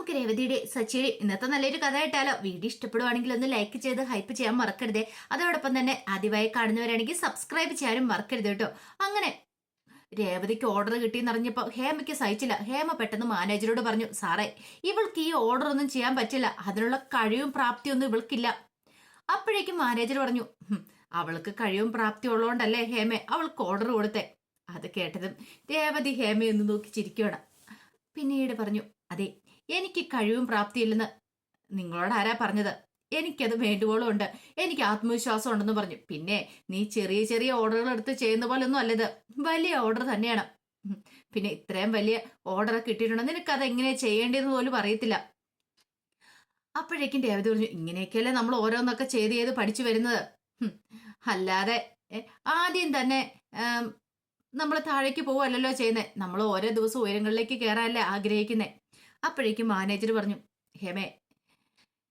നമുക്ക് രേവതിയുടെ സച്ചിയുടെ ഇന്നത്തെ നല്ലൊരു കഥ കേട്ടാലോ? വീഡിയോ ഇഷ്ടപ്പെടുവാണെങ്കിൽ ഒന്ന് ലൈക്ക് ചെയ്ത് ഹൈപ്പ് ചെയ്യാൻ മറക്കരുതേ. അതോടൊപ്പം തന്നെ ആദ്യമായി കാണുന്നവരാണെങ്കിൽ സബ്സ്ക്രൈബ് ചെയ്യാനും മറക്കരുത് കേട്ടോ. അങ്ങനെ രേവതിക്ക് ഓർഡർ കിട്ടിയെന്നറിഞ്ഞപ്പോൾ ഹേമയ്ക്ക് സഹിച്ചില്ല. ഹേമ പെട്ടെന്ന് മാനേജരോട് പറഞ്ഞു, സാറേ, ഇവൾക്ക് ഈ ഓർഡർ ഒന്നും ചെയ്യാൻ പറ്റില്ല, അതിനുള്ള കഴിവും പ്രാപ്തിയൊന്നും ഇവൾക്കില്ല. അപ്പോഴേക്കും മാനേജർ പറഞ്ഞു, അവൾക്ക് കഴിവും പ്രാപ്തി ഉള്ളതുകൊണ്ടല്ലേ ഹേമ അവൾക്ക് ഓർഡർ കൊടുത്തേ. അത് കേട്ടതും രേവതി ഹേമയൊന്ന് നോക്കി ചിരിക്കുകയാണ്. പിന്നീട് പറഞ്ഞു, അതെ, എനിക്ക് കഴിവും പ്രാപ്തിയില്ലെന്ന് നിങ്ങളോട് ആരാ പറഞ്ഞത്? എനിക്കത് വേണ്ടുവോളം ഉണ്ട്, എനിക്ക് ആത്മവിശ്വാസം ഉണ്ടെന്ന് പറഞ്ഞു. പിന്നെ നീ ചെറിയ ചെറിയ ഓർഡറുകൾ എടുത്ത് ചെയ്യുന്ന പോലെ ഒന്നും അല്ലത്, വലിയ ഓർഡർ തന്നെയാണ്. പിന്നെ ഇത്രയും വലിയ ഓർഡർ കിട്ടിയിട്ടുണ്ടോ? നിനക്കത് എങ്ങനെയാ ചെയ്യേണ്ടതെന്ന് പോലും അറിയത്തില്ല. അപ്പോഴേക്കും രേവതി പറഞ്ഞു, ഇങ്ങനെയൊക്കെയല്ലേ നമ്മൾ ഓരോന്നൊക്കെ ചെയ്ത് ചെയ്ത് പഠിച്ചു വരുന്നത്. അല്ലാതെ ആദ്യം തന്നെ നമ്മൾ താഴേക്ക് പോവല്ലോ ചെയ്യുന്നത്. നമ്മൾ ഓരോ ദിവസം ഉയരങ്ങളിലേക്ക് കയറാനല്ലേ ആഗ്രഹിക്കുന്നേ. അപ്പോഴേക്കും മാനേജർ പറഞ്ഞു, ഹേമേ,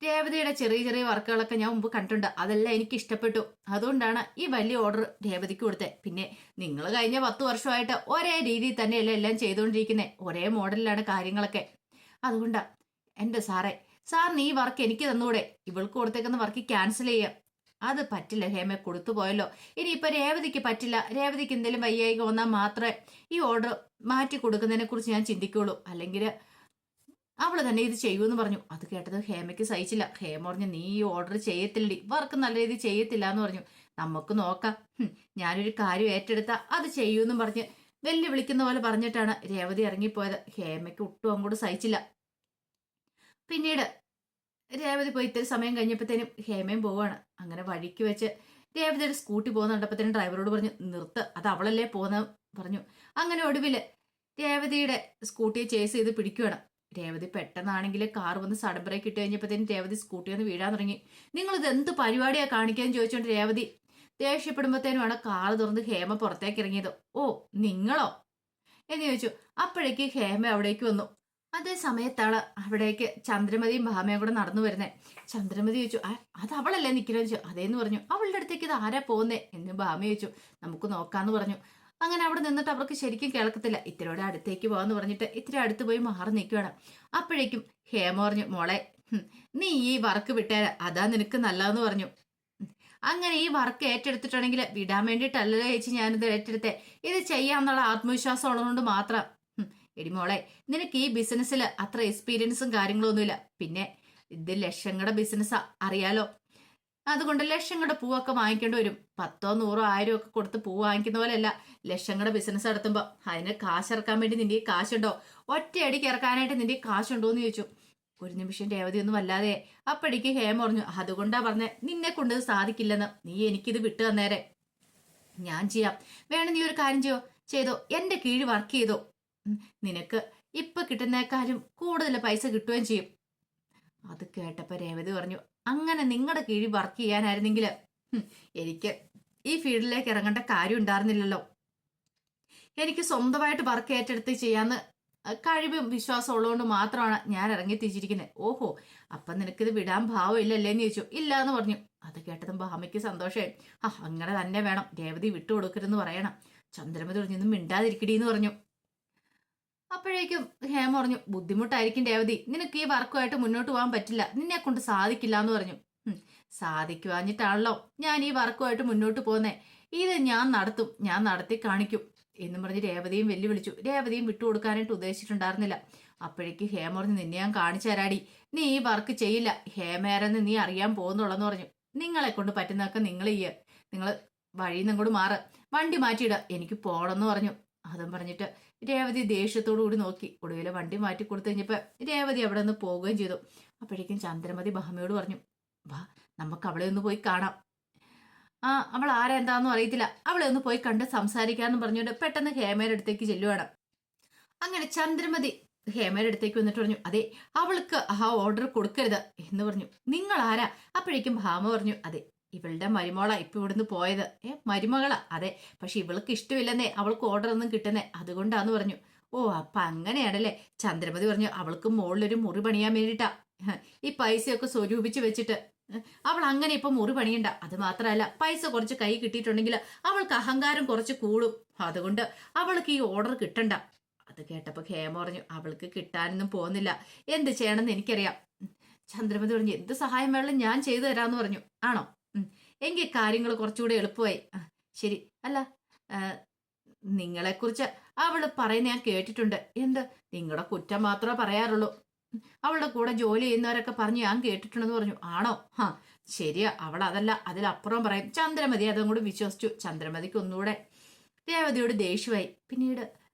രേവതിയുടെ ചെറിയ ചെറിയ വർക്കുകളൊക്കെ ഞാൻ മുമ്പ് കണ്ടിട്ടുണ്ട്, അതെല്ലാം എനിക്ക് ഇഷ്ടപ്പെട്ടു. അതുകൊണ്ടാണ് ഈ വലിയ ഓർഡർ രേവതിക്ക് കൊടുത്തത്. പിന്നെ നിങ്ങൾ കഴിഞ്ഞ 10 വർഷമായിട്ട് ഒരേ രീതിയിൽ തന്നെയല്ലേ എല്ലാം ചെയ്തുകൊണ്ടിരിക്കുന്നത്, ഒരേ മോഡലിലാണ് കാര്യങ്ങളൊക്കെ. അതുകൊണ്ടാ എൻ്റെ സാറേ, സാറിന് ഈ വർക്ക് എനിക്ക് തന്നൂടെ? ഇവൾക്ക് കൊടുത്തേക്കുന്ന വർക്ക് ക്യാൻസൽ ചെയ്യാം. അത് പറ്റില്ല ഹേമ, കൊടുത്തു പോയല്ലോ. ഇനിയിപ്പൊ രേവതിക്ക് പറ്റില്ല, രേവതിക്ക് എന്തെങ്കിലും വയ്യായിക വന്നാൽ മാത്രമേ ഈ ഓർഡർ മാറ്റി കൊടുക്കുന്നതിനെ കുറിച്ച് ഞാൻ ചിന്തിക്കുള്ളൂ, അല്ലെങ്കിൽ അവള് തന്നെ ഇത് ചെയ്യൂന്ന് പറഞ്ഞു. അത് കേട്ടത് ഹേമയ്ക്ക് സഹിച്ചില്ല. ഹേമ പറഞ്ഞു, നീ ഈ ഓർഡർ ചെയ്യത്തില്ലടി, വർക്ക് നല്ല രീതിയിൽ ചെയ്യത്തില്ല എന്ന് പറഞ്ഞു. നമുക്ക് നോക്കാം, ഞാനൊരു കാര്യം ഏറ്റെടുത്താ അത് ചെയ്യൂന്നും പറഞ്ഞ് വെല്ലുവിളിക്കുന്ന പോലെ പറഞ്ഞിട്ടാണ് രേവതി ഇറങ്ങിപ്പോയത്. ഹേമയ്ക്ക് ഒട്ടും അങ്ങോട്ട് സഹിച്ചില്ല. പിന്നീട് രേവതി പോയി ഇത്തിരി സമയം കഴിഞ്ഞപ്പോഴത്തേനും ഹേമയും പോവാണ്. അങ്ങനെ വഴിക്ക് വെച്ച് രേവതിയുടെ സ്കൂട്ടി പോകുന്ന കണ്ടപ്പോഴത്തേനും ഡ്രൈവറോട് പറഞ്ഞു, നിർത്ത്, അത് അവളല്ലേ പോകുന്ന പറഞ്ഞു. അങ്ങനെ ഒടുവില് രേവതിയുടെ സ്കൂട്ടിയെ ചേസ് ചെയ്ത് പിടിക്കുകയാണ്. രേവതി പെട്ടെന്നാണെങ്കിൽ കാർ വന്ന് സഡൻ ബ്രേക്ക് ഇട്ട് കഴിഞ്ഞപ്പോഴത്തേനും രേവതി സ്കൂട്ടി വന്ന് വീഴാൻ തുടങ്ങി. നിങ്ങളിത് എന്ത് പരിപാടിയാ കാണിക്കാന്ന് ചോദിച്ചുകൊണ്ട് രേവതി ദേഷ്യപ്പെടുമ്പോഴത്തേനുമാണ് കാർ തുറന്ന് ഹേമ പുറത്തേക്ക് ഇറങ്ങിയത്. ഓ, നിങ്ങളോ എന്ന് ചോദിച്ചു. അപ്പോഴേക്ക് ഹേമ അവിടേക്ക് വന്നു. അതേ സമയത്താണ് അവിടേക്ക് ചന്ദ്രമതിയും ഭാമയും കൂടെ നടന്നു വരുന്നേ. ചന്ദ്രമതി ചോദിച്ചു, അത് അവളല്ലേ നിൽക്കുന്നത് ചോദിച്ചു. അതേന്ന് പറഞ്ഞു. അവളുടെ അടുത്തേക്ക് ഇത് ആരാ പോകുന്നേ എന്ന് ഭാമ ചോദിച്ചു. നമുക്ക് നോക്കാന്ന് പറഞ്ഞു. അങ്ങനെ അവിടെ നിന്നിട്ട് അവർക്ക് ശരിക്കും കേൾക്കത്തില്ല. ഇത്തിരിയോടെ അടുത്തേക്ക് പോകാന്ന് പറഞ്ഞിട്ട് ഇത്തിരി അടുത്ത് പോയി മാറി നിൽക്കുകയാണ്. അപ്പോഴേക്കും ഹേമ പറഞ്ഞു, മോളെ, നീ ഈ വർക്ക് വിട്ടേരാ, അതാ നിനക്ക് നല്ലതെന്ന് പറഞ്ഞു. അങ്ങനെ ഈ വർക്ക് ഏറ്റെടുത്തിട്ടുണ്ടെങ്കിൽ വിടാൻ വേണ്ടിയിട്ടല്ലല്ലോ ചേച്ചി ഞാനിത് ഏറ്റെടുത്തേ, ഇത് ചെയ്യാന്നുള്ള ആത്മവിശ്വാസം ഉള്ളതുകൊണ്ട് മാത്രം. എടി മോളെ, നിനക്ക് ഈ ബിസിനസ്സിൽ അത്ര എക്സ്പീരിയൻസും കാര്യങ്ങളൊന്നുമില്ല. പിന്നെ ഇത് ലക്ഷങ്ങളുടെ ബിസിനസ്സാ, അറിയാലോ. അതുകൊണ്ട് ലക്ഷങ്ങളുടെ പൂവൊക്കെ വാങ്ങിക്കേണ്ടി വരും. 10, 100, 1000 ഒക്കെ കൊടുത്ത് പൂ വാങ്ങിക്കുന്ന പോലെയല്ല ലക്ഷങ്ങളുടെ ബിസിനസ് നടത്തുമ്പോൾ. അതിന് കാശിറക്കാൻ വേണ്ടി നിന്റെ കാശുണ്ടോ? ഒറ്റയടിക്ക് ഇറക്കാനായിട്ട് നിന്റെ കാശുണ്ടോ എന്ന് ചോദിച്ചു. ഒരു നിമിഷം രേവതി ഒന്നും വല്ലാതെ. അപ്പോഴേക്ക് ഹേമ പറഞ്ഞു, അതുകൊണ്ടാ പറഞ്ഞേ നിന്നെ കൊണ്ട് ഇത് സാധിക്കില്ലെന്ന്. നീ എനിക്കിത് വിട്ടു തന്നേരെ, ഞാൻ ചെയ്യാം. വേണം നീ ഒരു കാര്യം ചെയ്തോ, എന്റെ കീഴ് വർക്ക് ചെയ്തോ, നിനക്ക് ഇപ്പൊ കിട്ടുന്നേക്കാളും കൂടുതൽ പൈസ കിട്ടുകയും ചെയ്യും. അത് കേട്ടപ്പോ രേവതി പറഞ്ഞു, അങ്ങനെ നിങ്ങളുടെ കീഴിൽ വർക്ക് ചെയ്യാനായിരുന്നെങ്കിൽ എനിക്ക് ഈ ഫീൽഡിലേക്ക് ഇറങ്ങേണ്ട കാര്യം ഉണ്ടായിരുന്നില്ലല്ലോ. എനിക്ക് സ്വന്തമായിട്ട് വർക്ക് ഏറ്റെടുത്ത് ചെയ്യാന്ന് കഴിവും വിശ്വാസം ഉള്ളതുകൊണ്ട് മാത്രമാണ് ഞാൻ ഇറങ്ങി തിരിച്ചിരിക്കുന്നത്. ഓഹോ, അപ്പൊ നിനക്കിത് വിടാൻ ഭാവം ഇല്ലല്ലേന്ന് ചോദിച്ചു. ഇല്ല എന്ന് പറഞ്ഞു. അത് കേട്ടതും ഭാമയ്ക്ക് സന്തോഷമായി. അങ്ങനെ തന്നെ വേണം, രേവതി വിട്ടുകൊടുക്കരുതെന്ന് പറയണം. ചന്ദ്രമതി പറഞ്ഞൊന്നും മിണ്ടാതിരിക്കടീന്ന് പറഞ്ഞു. അപ്പോഴേക്കും ഹേമ പറഞ്ഞു, ബുദ്ധിമുട്ടായിരിക്കും രേവതി, നിനക്ക് ഈ വർക്കുമായിട്ട് മുന്നോട്ട് പോകാൻ പറ്റില്ല, നിന്നെ കൊണ്ട് സാധിക്കില്ല എന്ന് പറഞ്ഞു. സാധിക്കുവാഞ്ഞിട്ടാണല്ലോ ഞാൻ ഈ വർക്കുമായിട്ട് മുന്നോട്ട് പോകുന്നേ. ഇത് ഞാൻ നടത്തും, ഞാൻ നടത്തി കാണിക്കും എന്നും പറഞ്ഞ് രേവതിയും വെല്ലുവിളിച്ചു. രേവതിയും വിട്ടുകൊടുക്കാനായിട്ട് ഉദ്ദേശിച്ചിട്ടുണ്ടായിരുന്നില്ല. അപ്പോഴേക്ക് ഹേമ പറഞ്ഞു, നിന്നെ ഞാൻ കാണിച്ചു തരാടി, നീ ഈ വർക്ക് ചെയ്യില്ല, ഹേമേരെന്ന് നീ അറിയാൻ പോകുന്നുള്ളെന്ന് പറഞ്ഞു. നിങ്ങളെ കൊണ്ട് പറ്റുന്നതൊക്കെ നിങ്ങൾ വഴിയിൽ നിന്ന് കൂടി മാറ്, വണ്ടി മാറ്റിയിട, എനിക്ക് പോണെന്ന് പറഞ്ഞു. അതും പറഞ്ഞിട്ട് രേവതി ദേഷ്യത്തോടു കൂടി നോക്കി. ഒടുവിലെ വണ്ടി മാറ്റി കൊടുത്തു കഴിഞ്ഞപ്പോ രേവതി അവിടെ നിന്ന് പോവുകയും ചെയ്തു. അപ്പോഴേക്കും ചന്ദ്രമതി ഭാമയോട് പറഞ്ഞു, വാ, നമുക്ക് അവളെ ഒന്ന് പോയി കാണാം. അവൾ ആരാ എന്താന്നും അറിയത്തില്ല, അവളെ ഒന്ന് പോയി കണ്ട് സംസാരിക്കാന്ന് പറഞ്ഞുകൊണ്ട് പെട്ടെന്ന് ഹേമയുടെ അടുത്തേക്ക് ചെല്ലുവാണ്. അങ്ങനെ ചന്ദ്രമതി ഹേമയുടെ അടുത്തേക്ക് വന്നിട്ട് പറഞ്ഞു, അതെ, അവൾക്ക് ആ ഓർഡർ കൊടുക്കരുത് എന്ന് പറഞ്ഞു. നിങ്ങൾ ആരാ? അപ്പോഴേക്കും ഭാമ പറഞ്ഞു, അതെ, ഇവളുടെ മരുമോളാ ഇപ്പൊ ഇവിടുന്ന് പോയത്. മരുമകളാ, അതെ, പക്ഷെ ഇവൾക്ക് ഇഷ്ടമില്ലെന്നേ, അവൾക്ക് ഓർഡർ ഒന്നും കിട്ടുന്നേ, അതുകൊണ്ടാന്ന് പറഞ്ഞു. ഓ, അപ്പൊ അങ്ങനെയാണല്ലേ. ചന്ദ്രമതി പറഞ്ഞു, അവൾക്ക് മുകളിലൊരു മുറി പണിയാൻ വേണ്ടിയിട്ടാ ഈ പൈസയൊക്കെ സ്വരൂപിച്ച് വെച്ചിട്ട്. അവൾ അങ്ങനെ ഇപ്പൊ മുറി പണിയണ്ട. അത് മാത്രമല്ല, പൈസ കുറച്ച് കൈ കിട്ടിയിട്ടുണ്ടെങ്കിൽ അവൾക്ക് അഹങ്കാരം കുറച്ച് കൂടും. അതുകൊണ്ട് അവൾക്ക് ഈ ഓർഡർ കിട്ടണ്ട. അത് കേട്ടപ്പോൾ ഹേമ പറഞ്ഞു അവൾക്ക് കിട്ടാനൊന്നും പോകുന്നില്ല, എന്ത് ചെയ്യണമെന്ന് എനിക്കറിയാം. ചന്ദ്രമതി പറഞ്ഞു എന്ത് സഹായം വേണം ഞാൻ ചെയ്തു തരാമെന്ന് പറഞ്ഞു. ആണോ? എങ്കിൽ കാര്യങ്ങൾ കുറച്ചുകൂടി എളുപ്പമായി. ശരി. അല്ല, നിങ്ങളെക്കുറിച്ച് അവള് പറയുന്ന ഞാൻ കേട്ടിട്ടുണ്ട്. എന്ത്? നിങ്ങളുടെ കുറ്റം മാത്രമേ പറയാറുള്ളൂ. അവളുടെ കൂടെ ജോലി ചെയ്യുന്നവരൊക്കെ പറഞ്ഞു ഞാൻ കേട്ടിട്ടുണ്ടെന്ന് പറഞ്ഞു. ആണോ? ശരിയാ, അവൾ അതല്ല അതിലപ്പുറം പറയും. ചന്ദ്രമതി അതും കൂടി വിശ്വസിച്ചു. ചന്ദ്രമതിക്ക് ഒന്നുകൂടെ രേവതിയോട് ദേഷ്യമായി. പിന്നീട്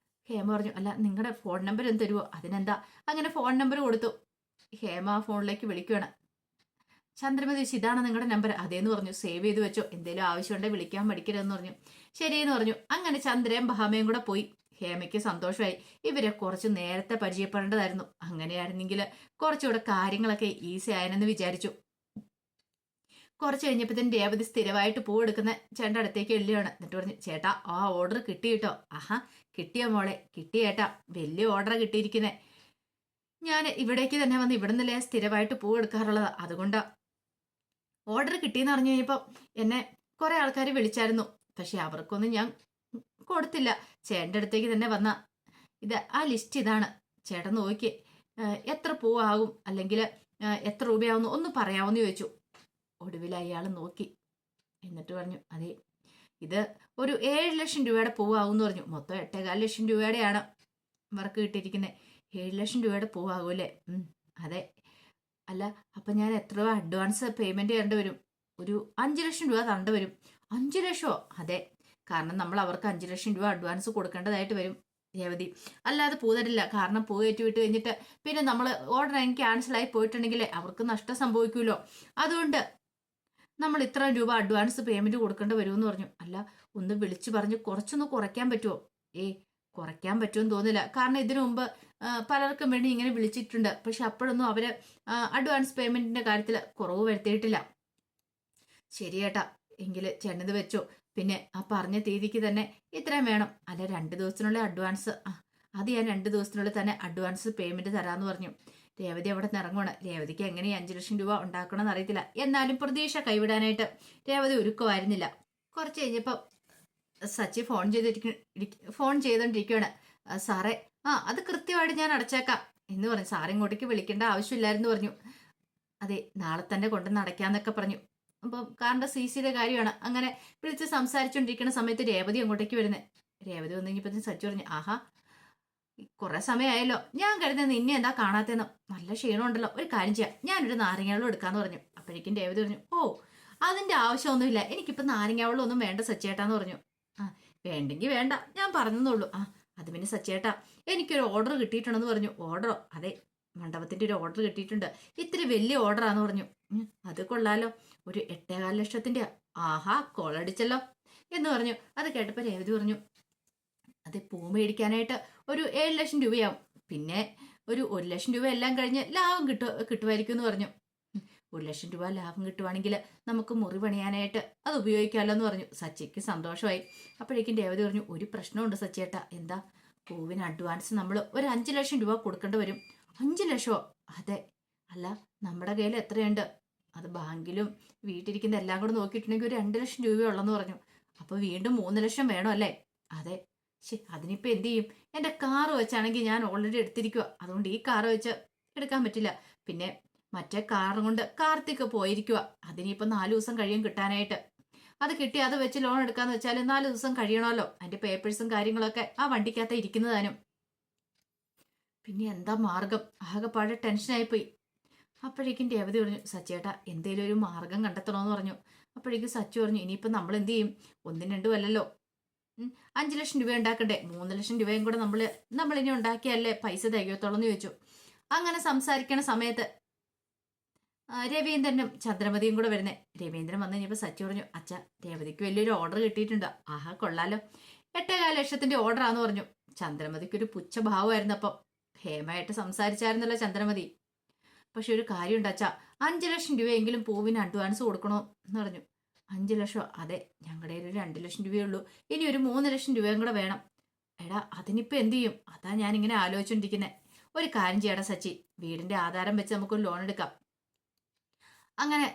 ഹേമ പറഞ്ഞു അല്ല നിങ്ങളുടെ ഫോൺ നമ്പർ ഒന്ന് തരുമോ? അതിനെന്താ? അങ്ങനെ ഫോൺ നമ്പർ കൊടുത്തു. ഹേമ ആ ഫോണിലേക്ക് വിളിക്കുകയാണ്. ചന്ദ്രമതി ഇതാണ് നിങ്ങളുടെ നമ്പർ? അതേന്ന് പറഞ്ഞു. സേവ് ചെയ്ത് വെച്ചോ, എന്തേലും ആവശ്യമുണ്ടെങ്കിൽ വിളിക്കാൻ മടിക്കരുതെന്ന് പറഞ്ഞു. ശരിയെന്ന് പറഞ്ഞു. അങ്ങനെ ചന്ദ്രയും ഭാമയും കൂടെ പോയി. ഹേമയ്ക്ക് സന്തോഷമായി. ഇവരെ കുറച്ച് നേരത്തെ പരിചയപ്പെടേണ്ടതായിരുന്നു. അങ്ങനെയായിരുന്നെങ്കിൽ കുറച്ചുകൂടെ കാര്യങ്ങളൊക്കെ ഈസി ആയെന്ന് വിചാരിച്ചു. കുറച്ച് കഴിഞ്ഞപ്പോഴത്തേന് രേവതി സ്ഥിരമായിട്ട് പൂവെടുക്കുന്ന ചേട്ടൻ്റെ അടുത്തേക്ക് എള്ളിയാണ്. എന്നിട്ട് പറഞ്ഞു ചേട്ടാ ആ ഓർഡർ കിട്ടിയിട്ടോ? ആഹാ, കിട്ടിയോ മോളെ? കിട്ടിയേട്ടാ, വലിയ ഓർഡർ കിട്ടിയിരിക്കുന്നേ. ഞാൻ ഇവിടേക്ക് തന്നെ വന്ന് ഇവിടെ നിന്നല്ലേ സ്ഥിരമായിട്ട് പൂവെടുക്കാറുള്ളത്, അതുകൊണ്ടാ ഓർഡർ കിട്ടിയെന്ന് പറഞ്ഞു കഴിഞ്ഞപ്പോൾ എന്നെ കുറെ ആൾക്കാർ വിളിച്ചായിരുന്നു. പക്ഷെ അവർക്കൊന്നും ഞാൻ കൊടുത്തില്ല. ചേട്ടൻ്റെ അടുത്തേക്ക് തന്നെ വന്ന ഇത് ആ ലിസ്റ്റ് ഇതാണ്, ചേട്ടൻ നോക്കി എത്ര പൂവാകും അല്ലെങ്കിൽ എത്ര രൂപയാവുന്നു ഒന്ന് പറയാമെന്ന് ചോദിച്ചു. ഒടുവിൽ അയാൾ നോക്കി എന്നിട്ട് പറഞ്ഞു അതെ ഇത് ഒരു 7 ലക്ഷം രൂപയുടെ പൂവാകും എന്ന് പറഞ്ഞു. മൊത്തം 8.25 ലക്ഷം രൂപയുടെയാണ് വർക്ക് കിട്ടിയിരിക്കുന്നത്. 7 ലക്ഷം രൂപയുടെ പൂവാകൂല്ലേ? അതെ. അല്ല അപ്പം ഞാൻ എത്ര രൂപ അഡ്വാൻസ് പേയ്മെന്റ് ചെയ്യേണ്ടി വരും? ഒരു 5 ലക്ഷം രൂപ തരേണ്ടി വരും. 5 ലക്ഷമോ? അതെ, കാരണം നമ്മൾ അവർക്ക് 5 ലക്ഷം രൂപ അഡ്വാൻസ് കൊടുക്കേണ്ടതായിട്ട് വരും രേവതി. അല്ലാതെ പൂ തരില്ല. കാരണം പൂ കയറ്റി വിട്ട് കഴിഞ്ഞിട്ട് പിന്നെ നമ്മൾ ഓർഡർ ക്യാൻസൽ ആയി പോയിട്ടുണ്ടെങ്കിൽ അവർക്ക് നഷ്ടം സംഭവിക്കുമല്ലോ. അതുകൊണ്ട് നമ്മൾ ഇത്ര രൂപ അഡ്വാൻസ് പേയ്മെന്റ് കൊടുക്കേണ്ടി വരുമെന്ന് പറഞ്ഞു. അല്ല ഒന്ന് വിളിച്ചു പറഞ്ഞ് കുറച്ചൊന്ന് കുറയ്ക്കാൻ പറ്റുമോ? കുറയ്ക്കാൻ പറ്റുമെന്ന് തോന്നില്ല. കാരണം ഇതിനു മുമ്പ് പലർക്കും വേണ്ടി ഇങ്ങനെ വിളിച്ചിട്ടുണ്ട്. പക്ഷെ അപ്പോഴൊന്നും അവര് അഡ്വാൻസ് പേയ്മെന്റിന്റെ കാര്യത്തിൽ കുറവ് വരുത്തിയിട്ടില്ല. ശരിയേട്ടാ, എങ്കിൽ ചേട്ടനത് വെച്ചോ. പിന്നെ ആ പറഞ്ഞ തീയതിക്ക് തന്നെ ഇത്രയും വേണം. അല്ല 2 ദിവസത്തിനുള്ളിൽ അഡ്വാൻസ്, അത് ഞാൻ 2 ദിവസത്തിനുള്ളിൽ തന്നെ അഡ്വാൻസ് പേയ്മെന്റ് തരാമെന്ന് പറഞ്ഞു. രേവതി അവിടെ നിന്ന് ഇറങ്ങുവാണ്. രേവതിക്ക് എങ്ങനെ 5 ലക്ഷം രൂപ ഉണ്ടാക്കണമെന്ന് അറിയത്തില്ല. എന്നാലും പ്രതീക്ഷ കൈവിടാനായിട്ട് രേവതി ഒരുക്കമായിരുന്നില്ല. കുറച്ച് കഴിഞ്ഞപ്പോൾ സച്ചി ഫോൺ ചെയ്തോണ്ടിരിക്കുകയാണ്. സാറേ അത് കൃത്യമായിട്ട് ഞാൻ അടച്ചേക്കാം എന്ന് പറഞ്ഞു. സാറ് ഇങ്ങോട്ടേക്ക് വിളിക്കേണ്ട ആവശ്യമില്ലായിരുന്നു പറഞ്ഞു. അതെ, നാളെ തന്നെ കൊണ്ടുവന്ന് അടയ്ക്കാന്നൊക്കെ പറഞ്ഞു. അപ്പം കാറിന്റെ CCയുടെ കാര്യമാണ്. അങ്ങനെ വിളിച്ച് സംസാരിച്ചുകൊണ്ടിരിക്കുന്ന സമയത്ത് രേവതി അങ്ങോട്ടേക്ക് വരുന്നത്. രേവതി വന്നു കഴിഞ്ഞപ്പോൾ സച്ചി പറഞ്ഞു ആഹാ കുറെ സമയമായല്ലോ, ഞാൻ കരുതുന്നത് നിന്നെ എന്താ കാണാത്തെന്നോ, നല്ല ക്ഷീണമുണ്ടല്ലോ, ഒരു കാര്യം ചെയ്യാം ഞാനൊരു നാരങ്ങാവെള്ളം എടുക്കാന്ന് പറഞ്ഞു. അപ്പോഴേക്കും രേവതി പറഞ്ഞു അതിന്റെ ആവശ്യമൊന്നുമില്ല, എനിക്കിപ്പോൾ നാരങ്ങാവെള്ളം ഒന്നും വേണ്ട സച്ചേട്ടാന്ന് പറഞ്ഞു. വേണ്ടെങ്കിൽ വേണ്ട, ഞാൻ പറഞ്ഞെന്നുള്ളൂ. അത് പിന്നെ സച്ചേട്ടാ എനിക്കൊരു ഓർഡർ കിട്ടിയിട്ടുണ്ടെന്ന് പറഞ്ഞു. ഓർഡറോ? അതെ, മണ്ഡപത്തിന്റെ ഒരു ഓർഡർ കിട്ടിയിട്ടുണ്ട്. ഇത്തിരി വലിയ ഓർഡറാന്ന് പറഞ്ഞു. അത് കൊള്ളാലോ, ഒരു 8.25 ലക്ഷത്തിന്റെ. ആഹാ, കോളടിച്ചല്ലോ എന്ന് പറഞ്ഞു. അത് കേട്ടപ്പോൾ രേവതി പറഞ്ഞു അതെ, പൂ മേടിക്കാനായിട്ട് ഒരു 7 ലക്ഷം രൂപയാവും. പിന്നെ ഒരു 1 ലക്ഷം രൂപ എല്ലാം കഴിഞ്ഞ് ലാഭം കിട്ടുമായിരിക്കും എന്ന് പറഞ്ഞു. 1 ലക്ഷം രൂപ ലാഭം കിട്ടുവാണെങ്കിൽ നമുക്ക് മുറി പണിയാനായിട്ട് അത് ഉപയോഗിക്കാമല്ലോ എന്ന് പറഞ്ഞു. സച്ചിക്ക് സന്തോഷമായി. അപ്പോഴേക്കും രേവതി പറഞ്ഞു ഒരു പ്രശ്നമുണ്ട് സച്ചിയേട്ടാ. എന്താ? പൂവിന് അഡ്വാൻസ് നമ്മൾ ഒരു 5 ലക്ഷം രൂപ കൊടുക്കേണ്ടി വരും. 5 ലക്ഷമോ? അതെ. അല്ല നമ്മുടെ കയ്യിൽ എത്രയുണ്ട്? അത് ബാങ്കിലും വീട്ടിരിക്കുന്ന എല്ലാം കൂടെ നോക്കിയിട്ടുണ്ടെങ്കിൽ ഒരു 2 ലക്ഷം രൂപയുള്ളെന്ന് പറഞ്ഞു. അപ്പോൾ വീണ്ടും 3 ലക്ഷം വേണോ അല്ലേ? അതെ. അതിനിപ്പോൾ എന്ത് ചെയ്യും? എൻ്റെ കാറ് വെച്ചാണെങ്കിൽ ഞാൻ ഓൾറെഡി എടുത്തിരിക്കുക, അതുകൊണ്ട് ഈ കാറ് വെച്ച് എടുക്കാൻ പറ്റില്ല. പിന്നെ മറ്റേ കാറും കൊണ്ട് കാർത്തിക് പോയിരിക്കുക, അതിനിപ്പോൾ 4 ദിവസം കഴിയും കിട്ടാനായിട്ട്. അത് കിട്ടി അത് വെച്ച് ലോൺ എടുക്കാന്ന് വെച്ചാൽ 4 ദിവസം കഴിയണമല്ലോ. അതിന്റെ പേപ്പേഴ്സും കാര്യങ്ങളൊക്കെ ആ വണ്ടിക്കകത്ത് ഇരിക്കുന്നതാനും. പിന്നെ എന്താ മാർഗം? ആകെപ്പാടെ ടെൻഷനായിപ്പോയി. അപ്പോഴേക്കും രേവതി പറഞ്ഞു സച്ചേട്ടാ എന്തേലും ഒരു മാർഗം കണ്ടെത്തണമെന്ന് പറഞ്ഞു. അപ്പോഴേക്കും സച്ചു പറഞ്ഞു ഇനിയിപ്പോൾ നമ്മൾ എന്ത് ചെയ്യും? 1 2 അല്ലല്ലോ, 5 ലക്ഷം രൂപ ഉണ്ടാക്കണ്ടേ? 3 ലക്ഷം രൂപയും കൂടെ നമ്മളിനി ഉണ്ടാക്കിയല്ലേ പൈസ തികയത്തോളം എന്ന് ചോദിച്ചു. അങ്ങനെ സംസാരിക്കണ സമയത്ത് രവീന്ദ്രനും ചന്ദ്രമതിയും കൂടെ വരുന്നേ. രവീന്ദ്രൻ വന്നു കഴിഞ്ഞപ്പോൾ സച്ചു പറഞ്ഞു അച്ഛ രേവതിക്ക് വലിയൊരു ഓർഡർ കിട്ടിയിട്ടുണ്ട്. ആഹാ കൊള്ളാലോ, 8.25 ലക്ഷത്തിന്റെ ഓർഡറാന്ന് പറഞ്ഞു. ചന്ദ്രമതിക്ക് ഒരു പുച്ഛഭാവമായിരുന്നു. അപ്പം ഹേമയായിട്ട് സംസാരിച്ചായിരുന്നല്ലോ ചന്ദ്രമതി. പക്ഷെ ഒരു കാര്യമുണ്ട് അച്ഛ, 5 ലക്ഷം രൂപയെങ്കിലും പൂവിന് അഡ്വാൻസ് കൊടുക്കണോ എന്ന് പറഞ്ഞു. 5 ലക്ഷം? അതെ, ഞങ്ങളുടെ ഒരു 2 ലക്ഷം രൂപയുള്ളൂ, ഇനി ഒരു 3 ലക്ഷം രൂപയും കൂടെ വേണം. എടാ അതിനിപ്പോൾ എന്ത് ചെയ്യും? അതാ ഞാനിങ്ങനെ ആലോചിച്ചോണ്ടിരിക്കുന്നത്. ഒരു കാര്യം ചെയ്യടാ സച്ചി, വീടിന്റെ ആധാരം വെച്ച് നമുക്കൊരു ലോൺ എടുക്കാം, അങ്ങനെ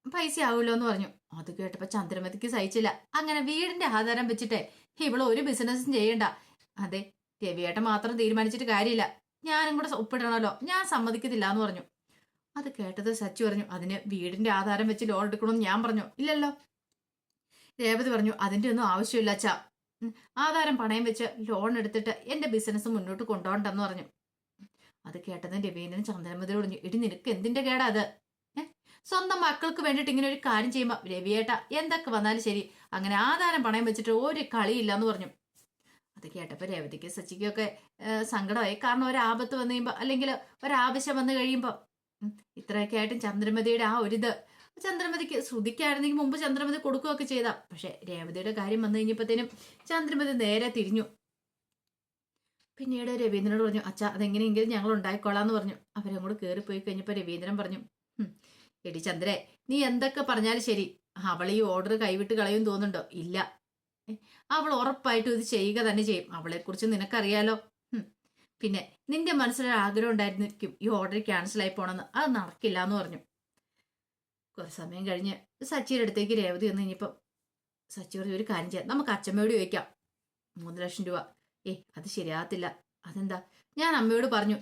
പൈസ ആവുമല്ലോ എന്ന് പറഞ്ഞു. അത് കേട്ടപ്പോൾ ചന്ദ്രമതിക്ക് സഹിച്ചില്ല. അങ്ങനെ വീടിന്റെ ആധാരം വെച്ചിട്ടേ ഇവള് ഒരു ബിസിനസ്സും ചെയ്യണ്ട. അതെ രവിയേട്ടൻ മാത്രം തീരുമാനിച്ചിട്ട് കാര്യമില്ല, ഞാനും കൂടെ ഒപ്പിടണമല്ലോ, ഞാൻ സമ്മതിക്കത്തില്ല എന്ന് പറഞ്ഞു. അത് കേട്ടത് സച്ചി പറഞ്ഞു, അതിന് വീടിന്റെ ആധാരം വെച്ച് ലോൺ എടുക്കണമെന്ന് ഞാൻ പറഞ്ഞു. ഇല്ലല്ലോ. രേവതി പറഞ്ഞു, അതിന്റെ ഒന്നും ആവശ്യമില്ല അച്ഛാ. ആധാരം പണയം വെച്ച് ലോൺ എടുത്തിട്ട് എന്റെ ബിസിനസ് മുന്നോട്ട് കൊണ്ടുപോകണ്ടെന്ന് പറഞ്ഞു. അത് കേട്ടത് രവീന്ദ്രൻ ചന്ദ്രമതി പറഞ്ഞു, ഇടി നിനക്ക് എന്തിന്റെ കേടാ അത്? സ്വന്തം മക്കൾക്ക് വേണ്ടിയിട്ട് ഇങ്ങനെ ഒരു കാര്യം ചെയ്യുമ്പോ രവിയേട്ട എന്തൊക്കെ വന്നാലും ശരി, അങ്ങനെ ആധാരം പണയം വെച്ചിട്ട് ഒരു കളിയില്ല എന്ന് പറഞ്ഞു. അത് കേട്ടപ്പോ രേവതിക്ക് സച്ചിക്കൊക്കെ സങ്കടമായി. കാരണം ഒരാപത്ത് വന്നു കഴിയുമ്പോ, അല്ലെങ്കിൽ ഒരാവശ്യം വന്നു കഴിയുമ്പോ ഇത്രയൊക്കെ ആയിട്ടും ചന്ദ്രമതിയുടെ ആ ഒരിത് ചന്ദ്രമതിക്ക് ശ്രുതിക്കായിരുന്നെങ്കിൽ മുമ്പ് ചന്ദ്രമതി കൊടുക്കുകയൊക്കെ ചെയ്താ. പക്ഷെ രേവതിയുടെ കാര്യം വന്നു കഴിഞ്ഞപ്പോഴത്തേനും ചന്ദ്രമതി നേരെ തിരിഞ്ഞു. പിന്നീട് രവീന്ദ്രനോട് പറഞ്ഞു, അച്ഛാ അതെങ്ങനെയെങ്കിലും ഞങ്ങൾ ഉണ്ടായിക്കോളാന്ന് പറഞ്ഞു. അവരങ്ങോട്ട് കയറിപ്പോയി കഴിഞ്ഞപ്പോൾ രവീന്ദ്രൻ പറഞ്ഞു, എടി ചന്ദ്രേ, നീ എന്തൊക്കെ പറഞ്ഞാലും ശരി, അവൾ ഈ ഓർഡർ കൈവിട്ട് കളയും തോന്നുന്നുണ്ടോ? ഇല്ല, അവൾ ഉറപ്പായിട്ടും ഇത് ചെയ്യുക തന്നെ ചെയ്യും. അവളെക്കുറിച്ച് നിനക്കറിയാലോ. പിന്നെ നിന്റെ മനസ്സിലൊരു ആഗ്രഹം ഉണ്ടായിരുന്നിരിക്കും ഈ ഓർഡർ ക്യാൻസൽ ആയി പോണെന്ന്. അത് നടക്കില്ല എന്ന് പറഞ്ഞു. കുറച്ച് സമയം കഴിഞ്ഞ് സച്ചിയുടെ അടുത്തേക്ക് രേവതി വന്നു കഴിഞ്ഞപ്പം സച്ചി പറഞ്ഞു, ഒരു കാര്യം ചെയ്യാം, നമുക്ക് അച്ഛമ്മയോട് ചോദിക്കാം 3 ലക്ഷം രൂപ. അത് ശരിയാകത്തില്ല. അതെന്താ? ഞാൻ അമ്മയോട് പറഞ്ഞു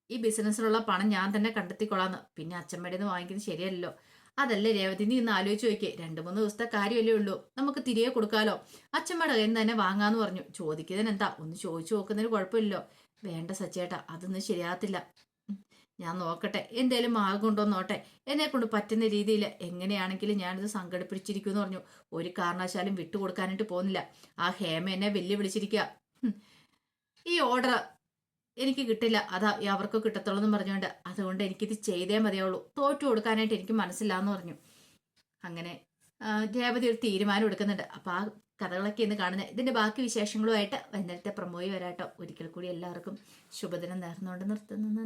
ഈ ബിസിനസ്സിലുള്ള പണം ഞാൻ തന്നെ കണ്ടെത്തിക്കൊള്ളാന്ന്. പിന്നെ അച്ഛമ്മയുടെ നിന്ന് വാങ്ങിക്കുന്നത് ശരിയല്ലല്ലോ. അതല്ലേ രേവതി, നീ ഇന്ന് ആലോചിച്ച് നോക്കിയേ, 2-3 ദിവസത്തെ കാര്യമല്ലേ ഉള്ളൂ, നമുക്ക് തിരികെ കൊടുക്കാലോ. അച്ഛമ്മയുടെ കയ്യിൽ നിന്ന് തന്നെ വാങ്ങാന്ന് പറഞ്ഞു. ചോദിക്കുന്നതിന് എന്താ, ഒന്ന് ചോദിച്ചു നോക്കുന്നതിന് കുഴപ്പമില്ലല്ലോ. വേണ്ട സച്ചേട്ടാ, അതൊന്നും ശരിയാകത്തില്ല. ഞാൻ നോക്കട്ടെ, എന്തേലും മാർഗം ഉണ്ടോ നോട്ടെ. എന്നെ കൊണ്ട് പറ്റുന്ന രീതിയിൽ എങ്ങനെയാണെങ്കിലും ഞാനിത് സംഘടിപ്പിച്ചിരിക്കുമെന്ന് പറഞ്ഞു. ഒരു കാരണവശാലും വിട്ടുകൊടുക്കാനായിട്ട് പോകുന്നില്ല. ആ ഹേമ എന്നെ വെല്ലുവിളിച്ചിരിക്കുക. ഈ ഓർഡർ എനിക്ക് കിട്ടില്ല, അതാ അവർക്ക് കിട്ടത്തുള്ളൂ എന്ന് പറഞ്ഞുകൊണ്ട്, അതുകൊണ്ട് എനിക്കിത് ചെയ്തേ മതിയാവുള്ളൂ, തോറ്റു കൊടുക്കാനായിട്ട് എനിക്ക് മനസ്സില്ല എന്ന് പറഞ്ഞു. അങ്ങനെ രേവതി ഒരു തീരുമാനം എടുക്കുന്നുണ്ട്. അപ്പോൾ ആ കഥകളൊക്കെ ഇന്ന് കാണുന്നത്. ഇതിന്റെ ബാക്കി വിശേഷങ്ങളുമായിട്ട് വൈകുന്നേരത്തെ പ്രമോയി വരാട്ടോ. ഒരിക്കൽ കൂടി എല്ലാവർക്കും ശുഭദിനം നേർന്നുകൊണ്ട് നിർത്തുന്നു.